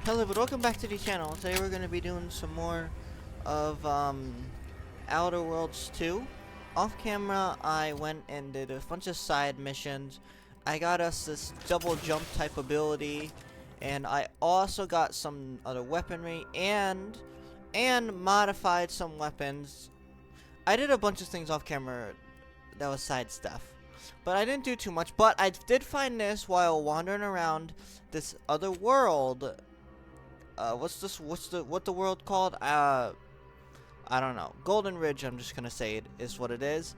Hello, but welcome back to the channel. Today we're going to be doing some more of Outer Worlds 2. Off camera, I went and did a bunch of side missions. I got us this double jump type ability, and I also got some other weaponry and modified some weapons. I did a bunch of things off camera that was side stuff, but I didn't do too much. But I did find this while wandering around this other world. What the world called? I don't know. Golden Ridge, I'm just gonna say it is what it is.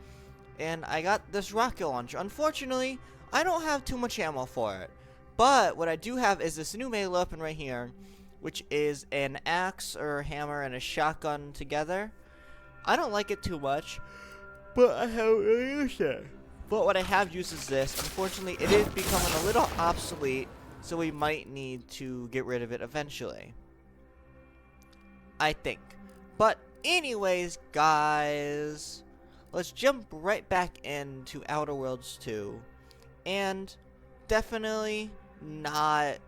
And I got this rocket launcher. Unfortunately, I don't have too much ammo for it. But what I do have is this new melee weapon right here, which is an axe or hammer and a shotgun together. I don't like it too much, but I haven't really used it. But what I have used is this. Unfortunately, it is becoming a little obsolete, so we might need to get rid of it eventually, I think. But anyways, guys, let's jump right back into Outer Worlds 2. And definitely not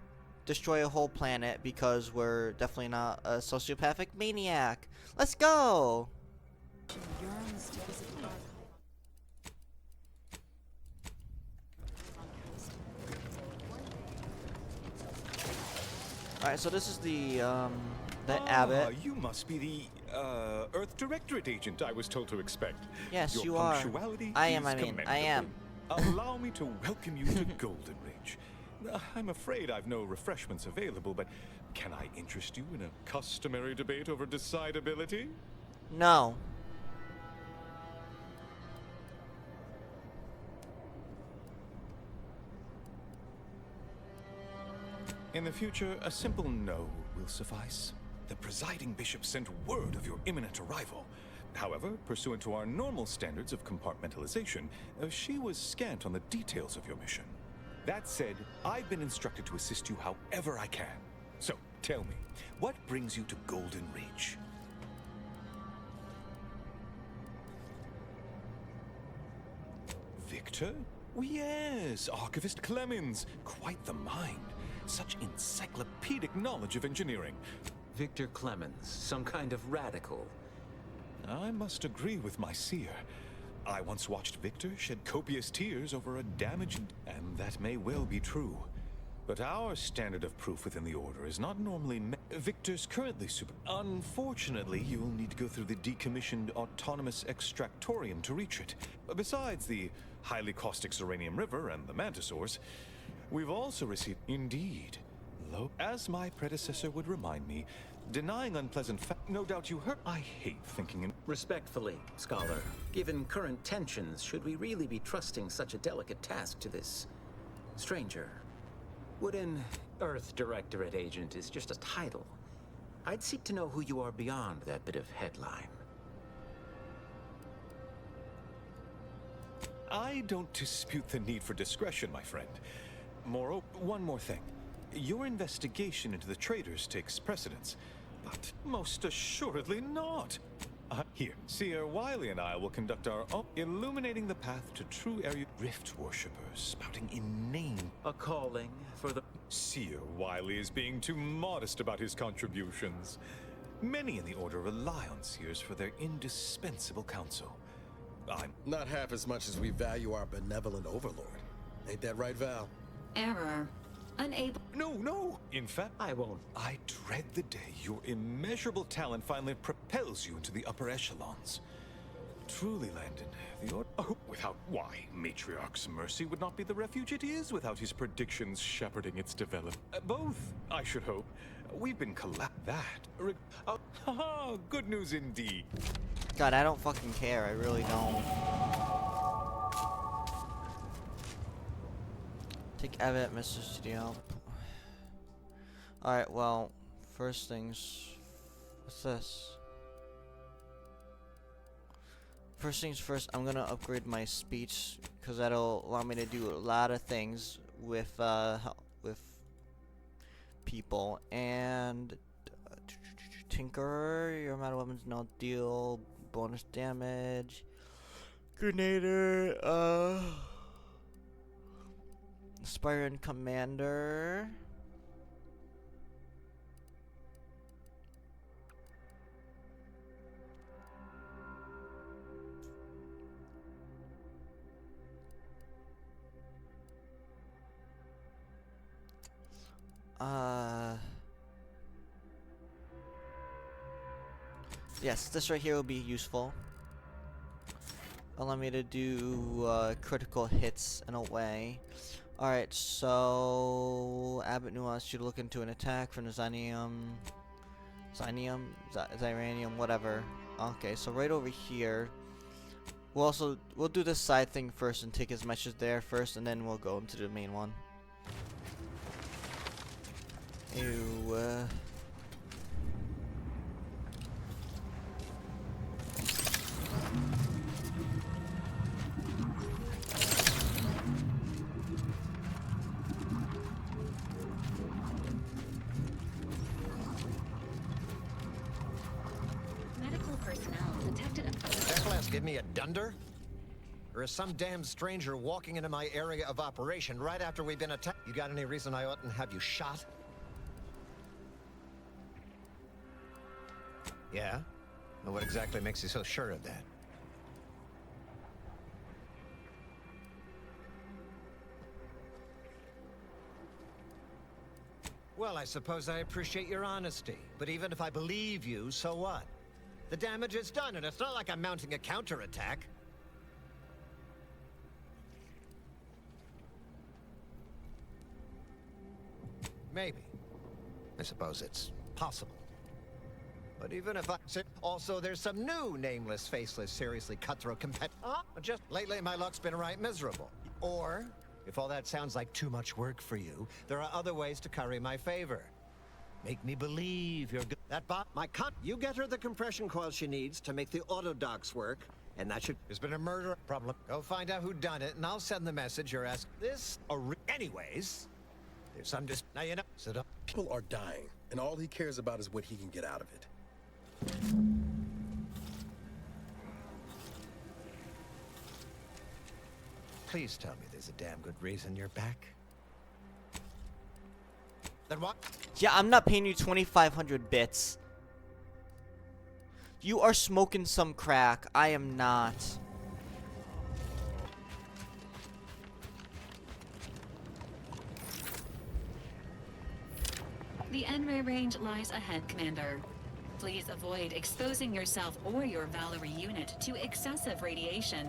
destroy a whole planet, because we're definitely not a sociopathic maniac. Let's go! Alright, so this is the abbot. You must be the, Earth Directorate agent I was told to expect. Yes, Your you are. punctuality I am, is I am. commendable. Allow me to welcome you to Golden Ridge. I'm afraid I've no refreshments available, but can I interest you in a customary debate over decidability? No. In the future, a simple no will suffice. The presiding bishop sent word of your imminent arrival. However, pursuant to our normal standards of compartmentalization, she was scant on the details of your mission. That said, I've been instructed to assist you however I can. So, tell me, what brings you to Golden Ridge? Victor? Oh, yes, Archivist Clemens. Quite the mind. Such encyclopedic knowledge of engineering. Victor Clemens, some kind of radical. I must agree with my seer. I once watched Victor shed copious tears over a damaged... And that may well be true. But our standard of proof within the Order is not normally met. Victor's currently super... Unfortunately, you'll need to go through the decommissioned autonomous extractorium to reach it. Besides the highly caustic Serenium River and the Mantisaurs, we've also received... Indeed. As my predecessor would remind me, denying unpleasant no doubt you heard. I hate thinking in... Respectfully, Scholar, given current tensions, should we really be trusting such a delicate task to this stranger? Would an Earth Directorate agent is just a title? I'd seek to know who you are beyond that bit of headline. I don't dispute the need for discretion, my friend. Moreover, one more thing. Your investigation into the traitors takes precedence, but most assuredly not. Here, Seer Wiley and I will conduct our own, illuminating the path to true area rift worshippers, spouting inane... A calling for the... Seer Wiley is being too modest about his contributions. Many in the Order rely on Seers for their indispensable counsel. I'm... Not half as much as we value our benevolent overlord. Ain't that right, Val? Error. Unable. No! In fact, I won't. I dread the day your immeasurable talent finally propels you into the upper echelons. Truly, Landon, the Order... Oh, without... Why, Matriarch's mercy would not be the refuge it is without his predictions shepherding its development. Both, I should hope. We've been good news indeed. God, I don't fucking care. I really don't. Take Evan, Mr. Studio. Alright, well, first things... What's this? First things first, I'm gonna upgrade my speech, because that'll allow me to do a lot of things with people. And... Tinkerer, your amount of weapons now deal bonus damage. Grenader, Aspiring Commander. Yes, this right here will be useful. Allow me to do critical hits in a way. Alright, so Abbott wants you to look into an attack from the Zyranium, whatever. Okay, so right over here. We'll do this side thing first and take his message there first, and then we'll go into the main one. Ew. Medical personnel detected a Declas, give me a dunder? Or is some damn stranger walking into my area of operation right after we've been attacked? You got any reason I oughtn't have you shot? Yeah? And what exactly makes you so sure of that? Well, I suppose I appreciate your honesty. But even if I believe you, so what? The damage is done, and it's not like I'm mounting a counterattack. Maybe. I suppose it's possible. But even if I... Also, there's some new nameless, faceless, seriously cutthroat just lately my luck's been right miserable. Or, if all that sounds like too much work for you, there are other ways to curry my favor. Make me believe you're good. That bot, you get her the compression coil she needs to make the auto docks work, and that should... There's been a murder problem. Go find out who done it, and I'll send the message you're asking. Anyways, there's some now you know. Sit up. People are dying, and all he cares about is what he can get out of it. Please tell me there's a damn good reason you're back. Then what? Yeah, I'm not paying you 2,500 bits. You are smoking some crack. I am not. The N-ray range lies ahead, Commander. Please avoid exposing yourself or your Valerie unit to excessive radiation.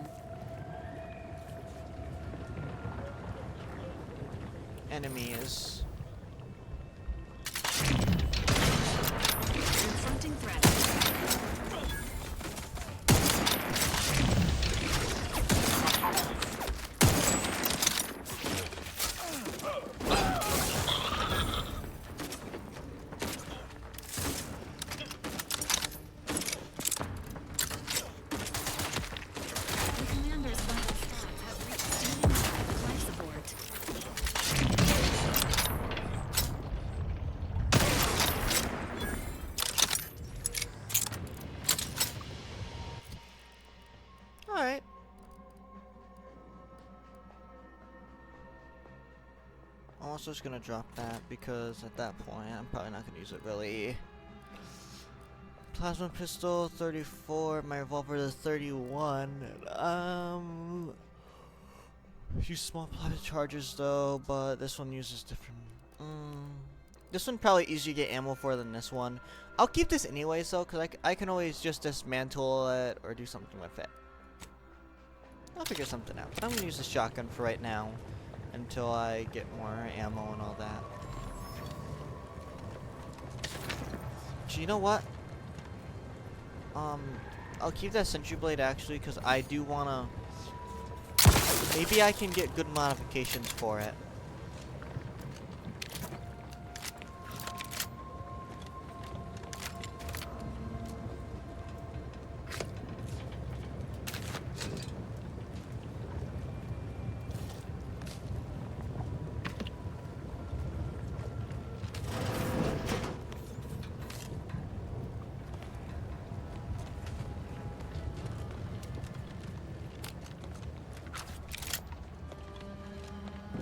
Enemies. Confronting threats. The commander's vital stats have reached life support. Alright. I'm also just gonna drop that because at that point I'm probably not gonna use it really. Plasma pistol 34, my revolver is 31. Use small plasma charges though, but this one uses different. This one probably easier to get ammo for than this one. I'll keep this anyways though, cause I can always just dismantle it or do something with it. I'll figure something out. I'm gonna use the shotgun for right now until I get more ammo and all that. So you know what? I'll keep that sentry blade actually because I do wanna. Maybe I can get good modifications for it.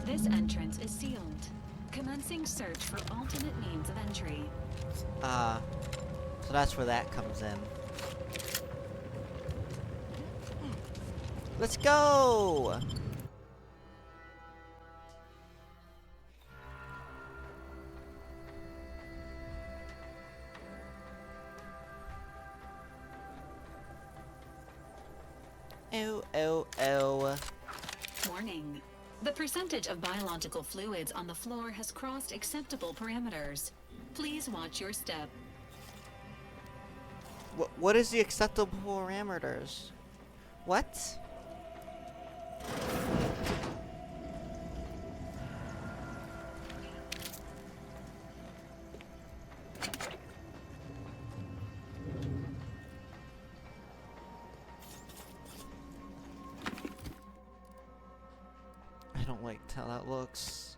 This entrance is sealed. Commencing search for alternate means of entry. So that's where that comes in. Let's go! Oh, oh, oh. Warning. The percentage of biological fluids on the floor has crossed acceptable parameters. Please watch your step. What is the acceptable parameters? What? I don't like how that looks.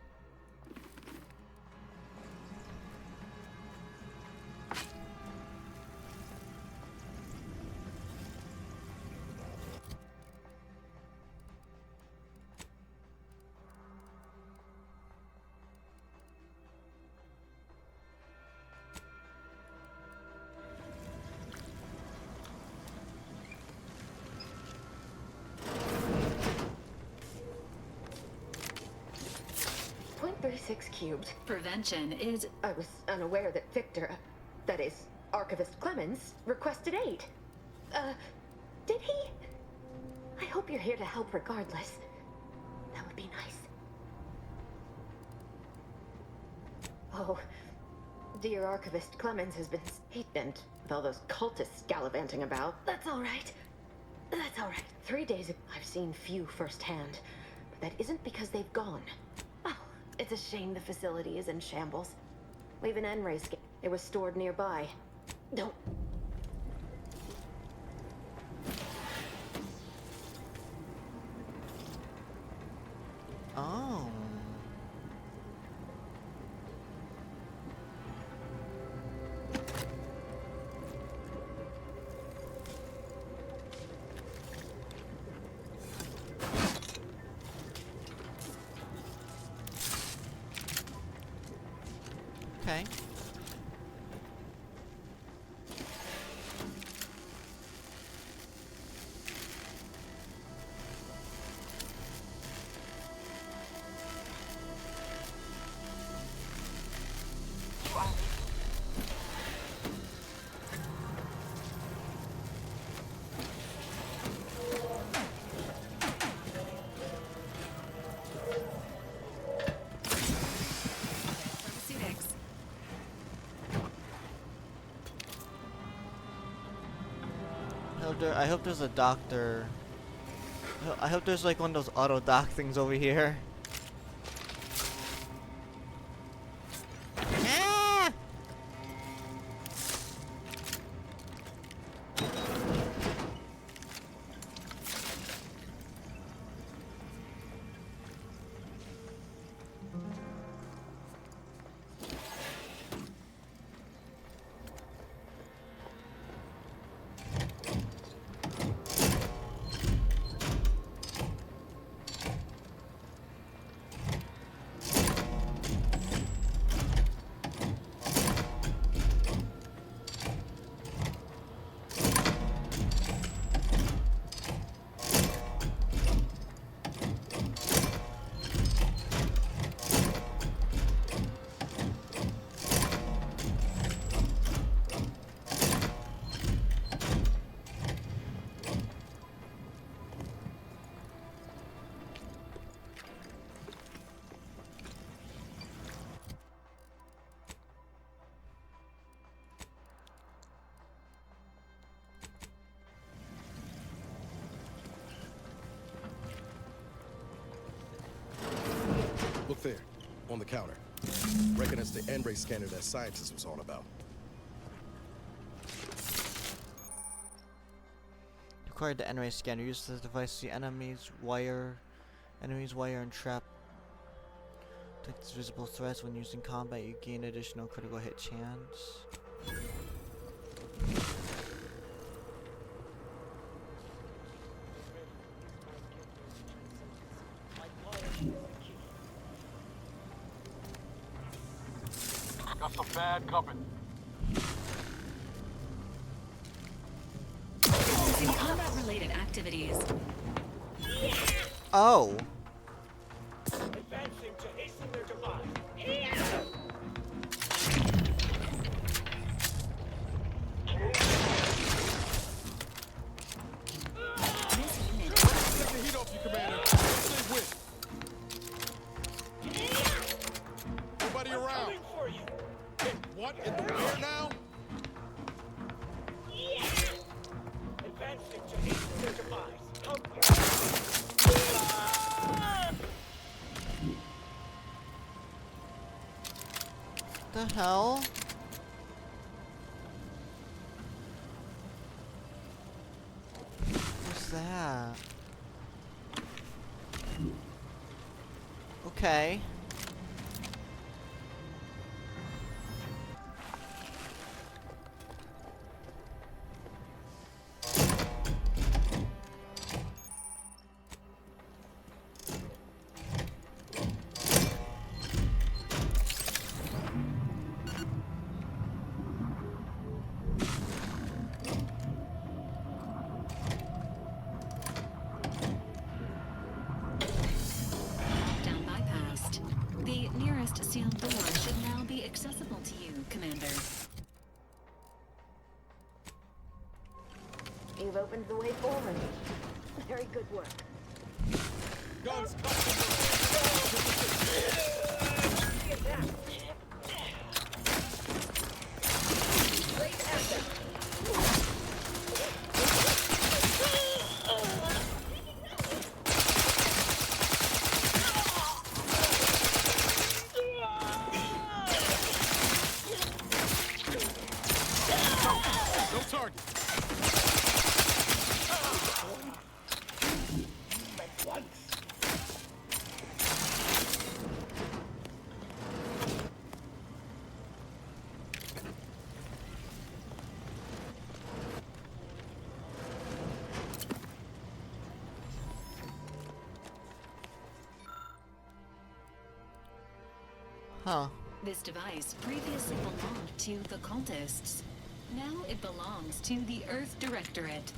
.36 cubed. Prevention is... I was unaware that Victor, that is, Archivist Clemens, requested aid. Did he? I hope you're here to help regardless. That would be nice. Oh, dear Archivist Clemens has been and with all those cultists gallivanting about. That's all right. That's all right. 3 days ago, I've seen few firsthand, but that isn't because they've gone. Oh, it's a shame the facility is in shambles. We've an N-ray scan. It was stored nearby. Don't. Oh. Okay. Pharmaceutics. I hope there's a doctor. I hope there's like one of those auto dock things over here. Ah! Look there, on the counter. Reckon it's the N-ray scanner that scientist was on about. Required the N-ray scanner. Use the device to see enemies wire and trap. Detects visible threats when using combat. You gain additional critical hit chance. Got some bad company. In combat-related activities. Oh. Advancing to hasten their demise. This unit What in the where now? Advancing to hasten their demise. The hell? What's that? Okay. Lockdown bypassed. The nearest sealed door should now be accessible to you, Commander. You've opened the way forward. Very good work. Guns no target. Huh. This device previously belonged to the cultists. Now it belongs to the Earth Directorate.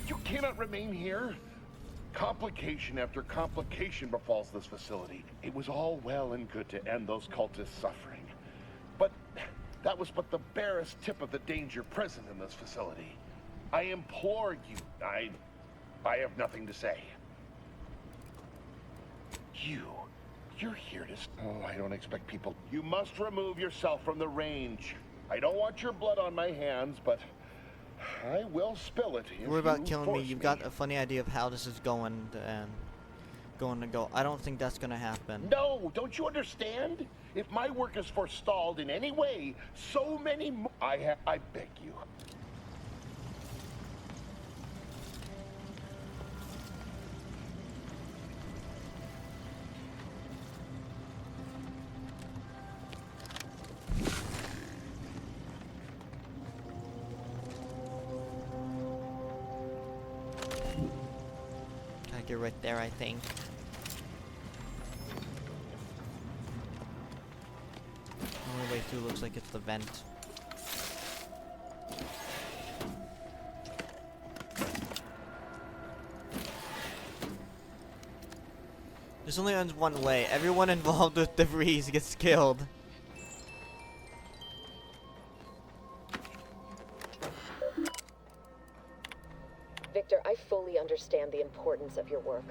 You cannot remain here. Complication after complication befalls this facility. It was all well and good to end those cultists' suffering. But that was but the barest tip of the danger present in this facility. I implore you, I have nothing to say. You're here to... Oh, I don't expect people... You must remove yourself from the range. I don't want your blood on my hands, but I will spill it if Worry about you killing me. force You've got a funny idea of how this is going to go. I don't think that's gonna happen. No, don't you understand? If my work is forestalled in any way, so many I beg you. Gotta get right there, I think. The only way through looks like it's the vent. This only ends one way. Everyone involved with debris gets killed. Victor, I fully understand the importance of your work.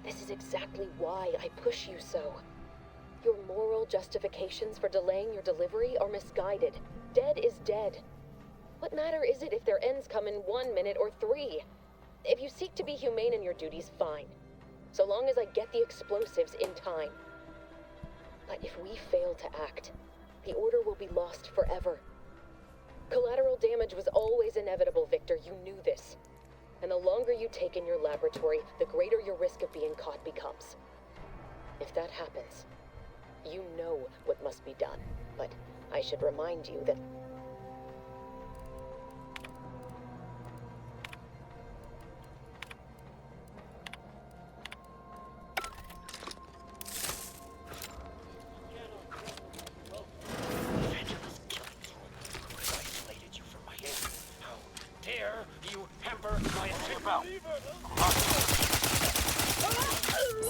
This is exactly why I push you so. Your moral justifications for delaying your delivery are misguided. Dead is dead. What matter is it if their ends come in 1 minute or 3? If you seek to be humane in your duties, fine. So long as I get the explosives in time. But if we fail to act, the order will be lost forever. Collateral damage was always inevitable, Victor. You knew this. And the longer you take in your laboratory, the greater your risk of being caught becomes. If that happens, you know what must be done. But I should remind you that...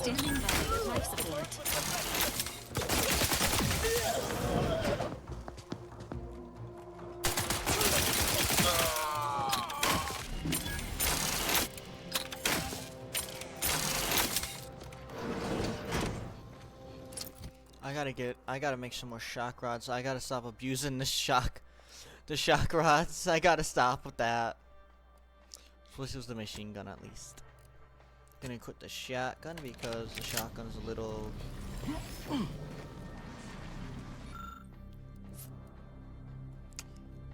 Standing by with life support. gotta make some more shock rods. I gotta stop abusing the shock rods. I gotta stop with that. Let's use the machine gun at least. Gonna quit the shotgun because the shotgun's a little.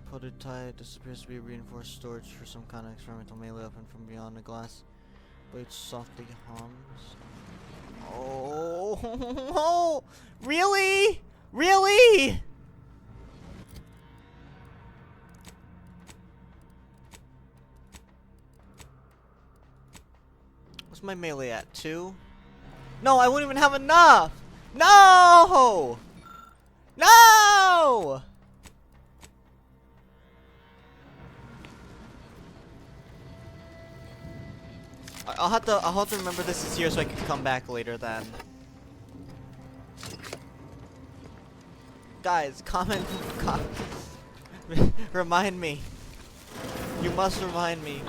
Prototype. This appears to be reinforced storage for some kind of experimental melee weapon from beyond the glass. Blade softly hums. Oh, really? Really? What's my melee at? 2? No, I wouldn't even have enough. No! No! I'll have to remember this is here so I can come back later then. Guys, comment, remind me. You must remind me.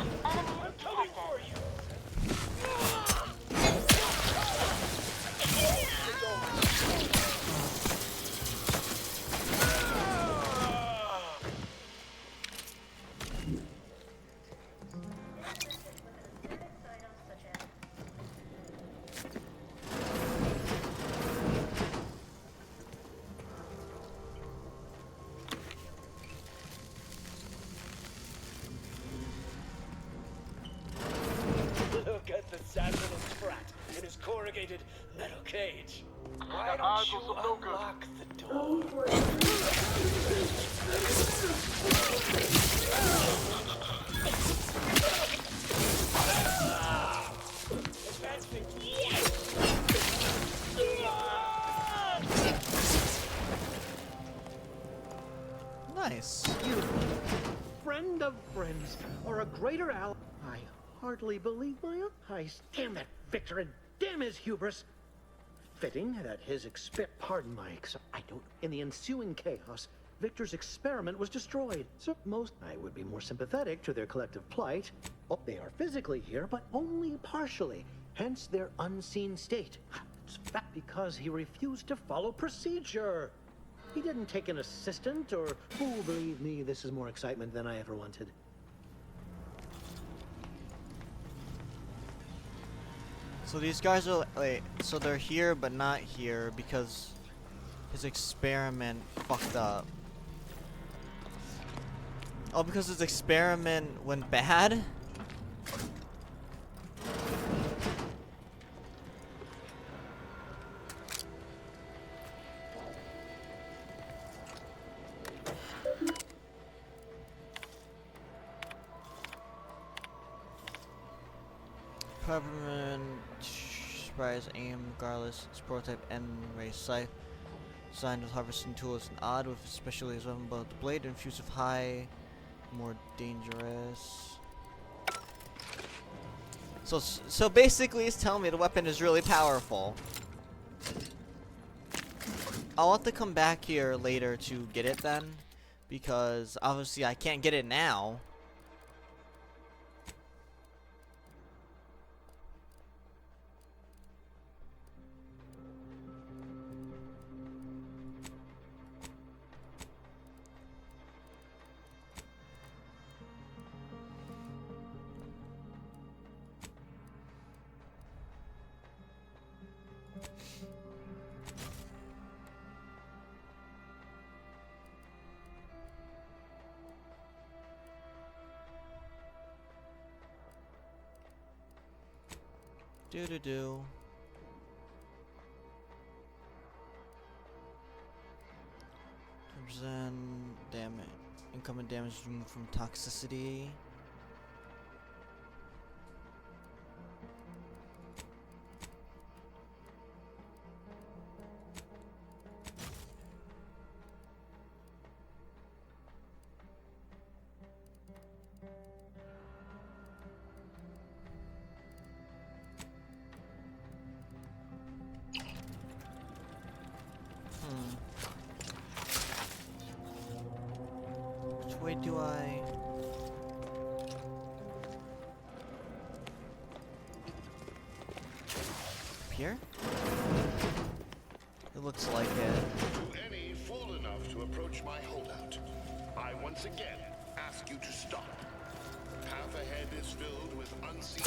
Look at the saddle-less brat in his corrugated metal cage. Why don't you unlock the door? Nice. You, friend of friends, are a greater ally. I hardly believe my own eyes. Damn that Victor and damn his hubris. Fitting that his pardon my I don't. In the ensuing chaos, Victor's experiment was destroyed. So I would be more sympathetic to their collective plight. Oh, they are physically here, but only partially. Hence their unseen state. It's fact because he refused to follow procedure. He didn't take an assistant or, oh, believe me, this is more excitement than I ever wanted. So these guys are wait, so they're here but not here because his experiment fucked up. Oh, because his experiment went bad? Peppermint surprise aim regardless. Its prototype N-ray scythe designed with harvesting tools and odd with especially as weapon, but the blade infused with high, more dangerous. So basically it's telling me the weapon is really powerful. I'll have to come back here later to get it then, because obviously I can't get it now. Do. Represent damage. Incoming damage removed from toxicity. Which way do I... Up here? Looks like it. To any fool enough to approach my holdout, I once again ask you to stop. Half ahead is filled with unseen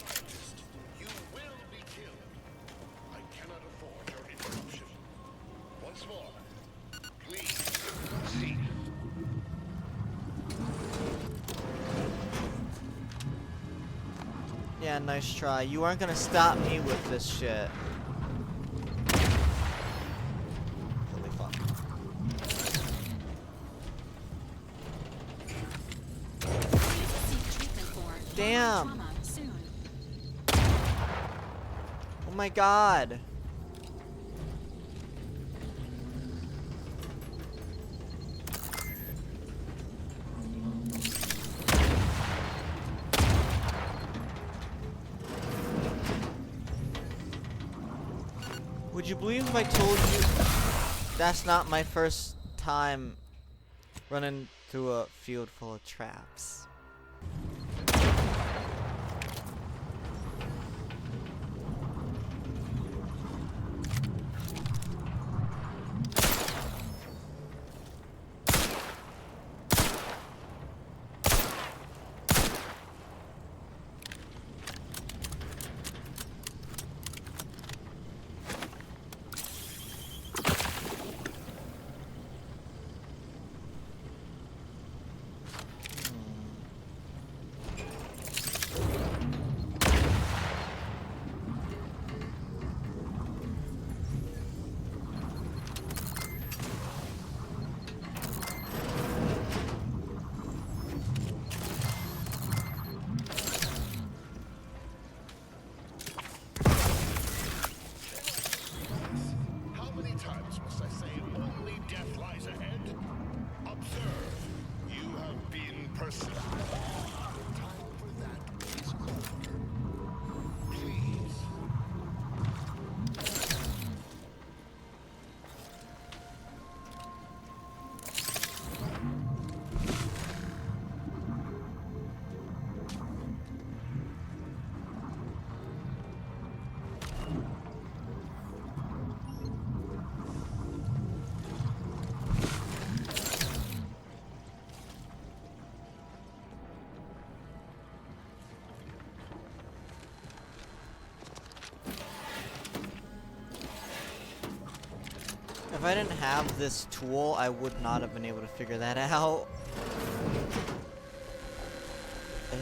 cultists. You will be killed. I cannot afford your interruption. Once more, please see. Yeah, nice try. You aren't gonna stop me with this shit. Holy fuck. Damn. Oh my god. Would you believe if I told you that's not my first time running through a field full of traps? How many times must I say only death lies ahead? Observe, you have been persistent. Time for that is over. Please. If I didn't have this tool, I would not have been able to figure that out. Ooh.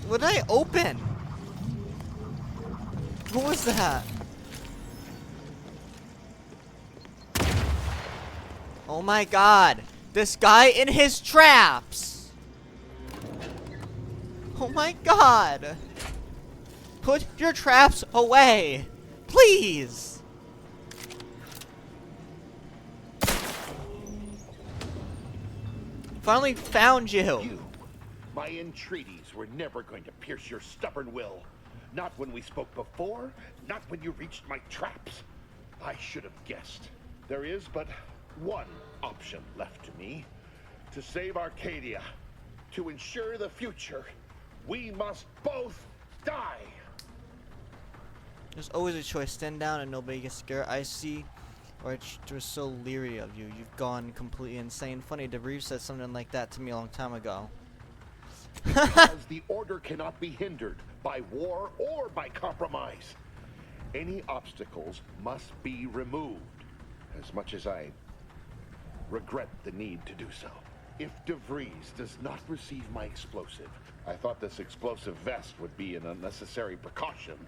What did I open? What was that? Oh my god. This guy in his traps. Oh my god. Put your traps away. Please. Finally found you. My entreaties were never going to pierce your stubborn will. Not when we spoke before, not when you reached my traps. I should have guessed. There is but one option left to me. To save Arcadia, to ensure the future, we must both die. There's always a choice. Stand down and nobody gets scared. I see. Or it's just so leery of you. You've gone completely insane. Funny, DeVries said something like that to me a long time ago. Because the order cannot be hindered by war or by compromise. Any obstacles must be removed, as much as I regret the need to do so. If DeVries does not receive my explosive, I thought this explosive vest would be an unnecessary precaution.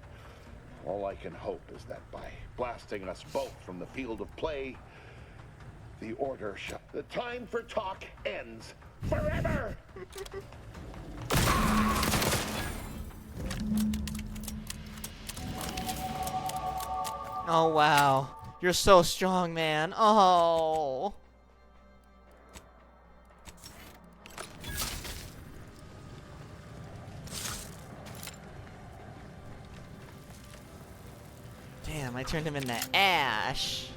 All I can hope is that by blasting us both from the field of play, the order shall... The time for talk ends forever! Oh, wow. You're so strong, man. Oh. Damn, I turned him into ash.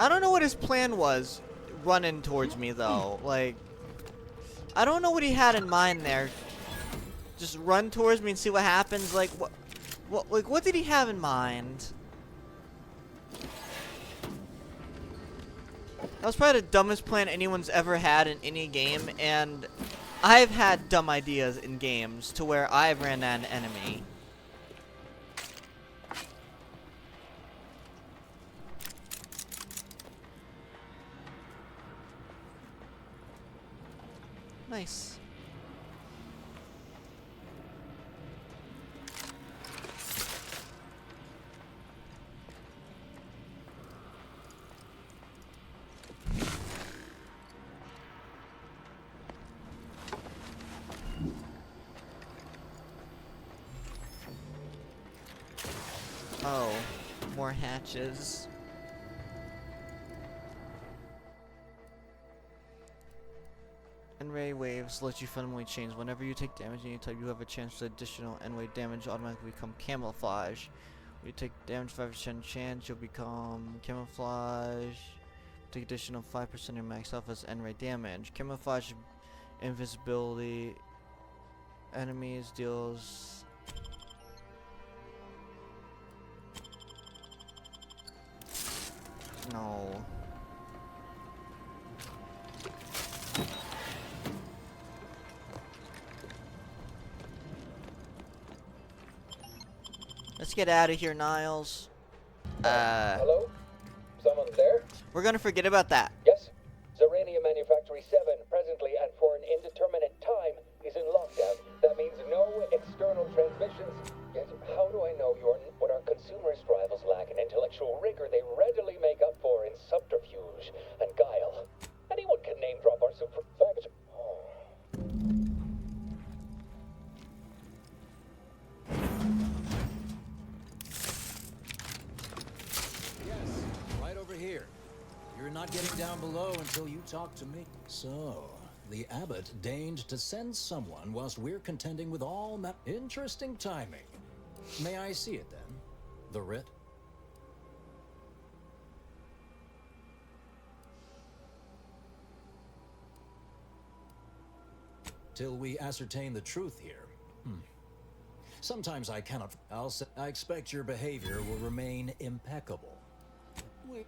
I don't know what his plan was running towards me, though. Like, I don't know what he had in mind there. Just run towards me and see what happens. Like, what did he have in mind? That was probably the dumbest plan anyone's ever had in any game, and I've had dumb ideas in games to where I've ran an enemy. Nice. Oh, more hatches. N-ray waves let you fundamentally change. Whenever you take damage any type, you have a chance to additional N-wave damage automatically become camouflage. When you take damage 5% chance, you'll become camouflage. Take additional 5% of your max health as N-ray damage. Camouflage invisibility. Enemies deals. No. Let's get out of here, Niles. Hello? Someone there? We're gonna forget about that. Yes? Zerania Manufactory 7, presently and for an indeterminate time, is in lockdown. That means no external transmissions. Yet, how do I know what our consumerist rivals lack in intellectual rigor, they readily make up for in subterfuge and guile. Anyone can name drop our super fact. Yes, right over here. You're not getting down below until you talk to me. So, the abbot deigned to send someone whilst we're contending with all interesting timing. May I see it then? The writ? Till we ascertain the truth here. Sometimes I cannot. I expect your behavior will remain impeccable.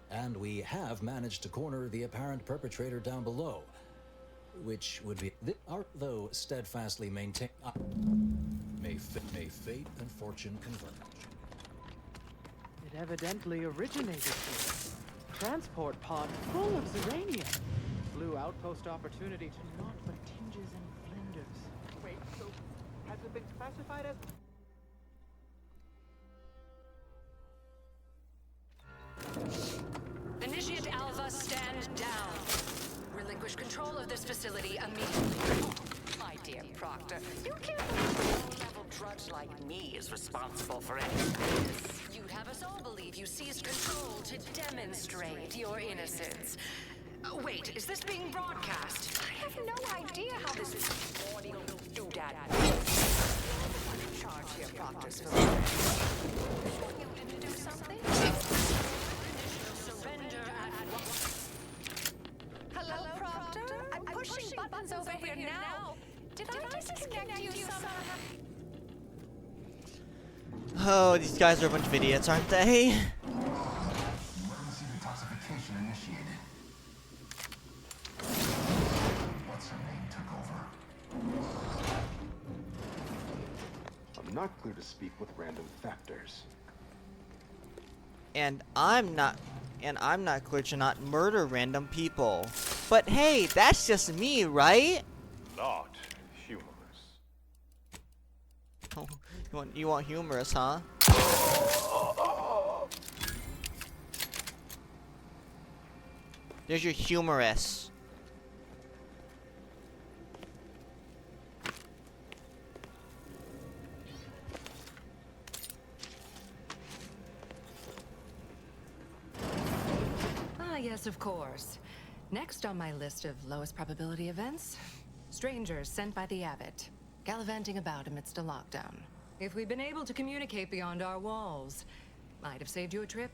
And we have managed to corner the apparent perpetrator down below, which would be though steadfastly maintain. May fate and fortune converge. It evidently originated here. Transport pod full of Zerania. Blue outpost opportunity to naught but tinges and flinders. Wait, so has it been classified as? Initiate Alpha, stand down. Relinquish control of this facility immediately. Oh, my dear Proctor, you can't believe a low-level drudge like me is responsible for anything. You'd have us all believe you seized control to demonstrate your innocence. Wait, is this being broadcast? I have no idea how this is audio doodad. In charge here, Proctor's you didn't do something? Surrender at once. Hello, Proctor? I'm pushing buttons over here now. Did I disconnect you somehow? Oh, these guys are a bunch of idiots, aren't they? Emergency detoxification initiated. not clear to speak with random factors. And I'm not clear to not murder random people. But hey, that's just me, right? Not humorous. Oh, you want humorous, huh? There's your humorous. Ah, yes, of course. Next on my list of lowest probability events, strangers sent by the abbot, gallivanting about amidst a lockdown. If we'd been able to communicate beyond our walls, might have saved you a trip.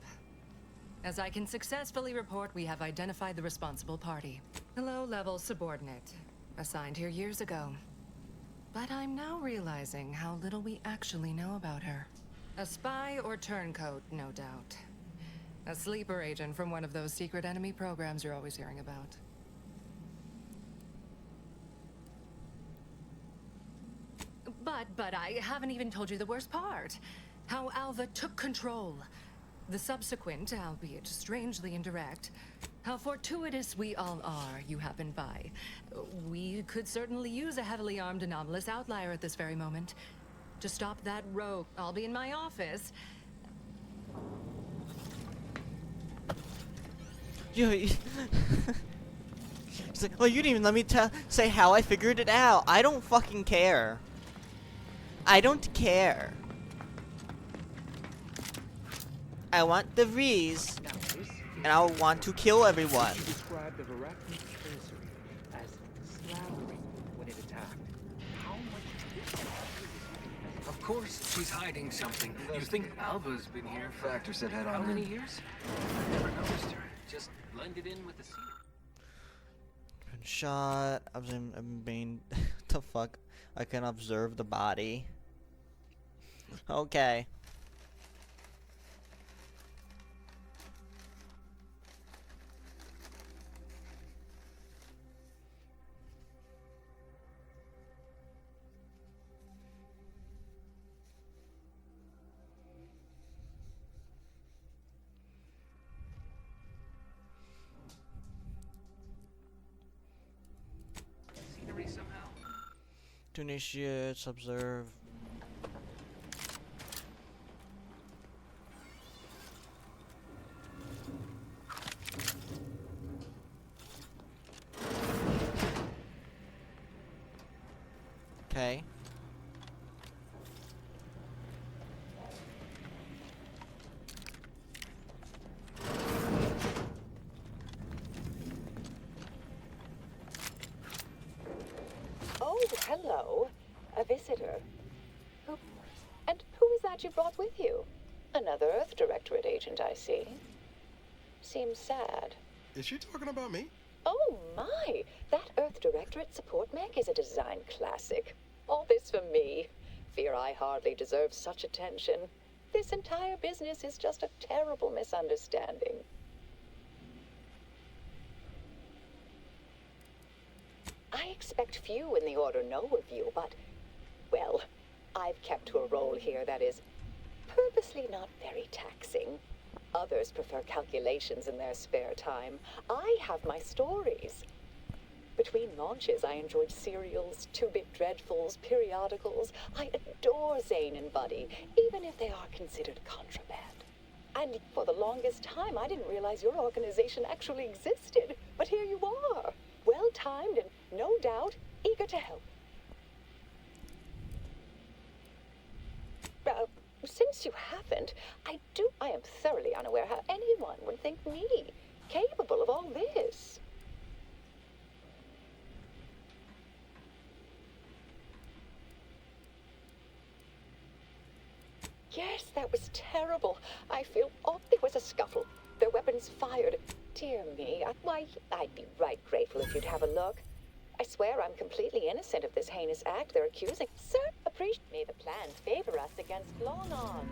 As I can successfully report, we have identified the responsible party. A low-level subordinate, assigned here years ago. But I'm now realizing how little we actually know about her. A spy or turncoat, no doubt. A sleeper agent from one of those secret enemy programs you're always hearing about. But I haven't even told you the worst part. How Alva took control. The subsequent, albeit strangely indirect, how fortuitous we all are you happened by. We could certainly use a heavily armed anomalous outlier at this very moment. To stop that rogue, I'll be in my office. It's like, oh, you didn't even let me say how I figured it out. I don't fucking care. I don't care. I want the V's, and I want to kill everyone. She described the Veracruz sorcery as slathering when it attacked. How much? Of course, she's hiding something. You think Alva's been here for Factor said head how on many in. years? I never noticed her. Just blended in with the scene. Shot. I'm being. The fuck? I can observe the body. Okay. Scenery somehow. To initiate, observe. Okay. Oh, hello. A visitor. And who is that you brought with you? Another Earth Directorate agent, I see. Seems sad. Is she talking about me? Oh my! That Earth Directorate support mech is a design classic. All this for me. Fear I hardly deserve such attention. This entire business is just a terrible misunderstanding. I expect few in the Order know of you, but, well, I've kept to a role here that is purposely not very taxing. Others prefer calculations in their spare time. I have my stories. Between launches, I enjoyed serials, two-bit dreadfuls, periodicals. I adore Zane and Buddy, even if they are considered contraband. And for the longest time, I didn't realize your organization actually existed. But here you are, well-timed and, no doubt, eager to help. Since you haven't, I am thoroughly unaware how anyone would think me capable of all this. Yes, that was terrible. I feel it was a scuffle. Their weapons fired. Dear me, why, I'd be right grateful if you'd have a look. I swear I'm completely innocent of this heinous act they're accusing. Sir, appreciate me the plans favor us against long odds.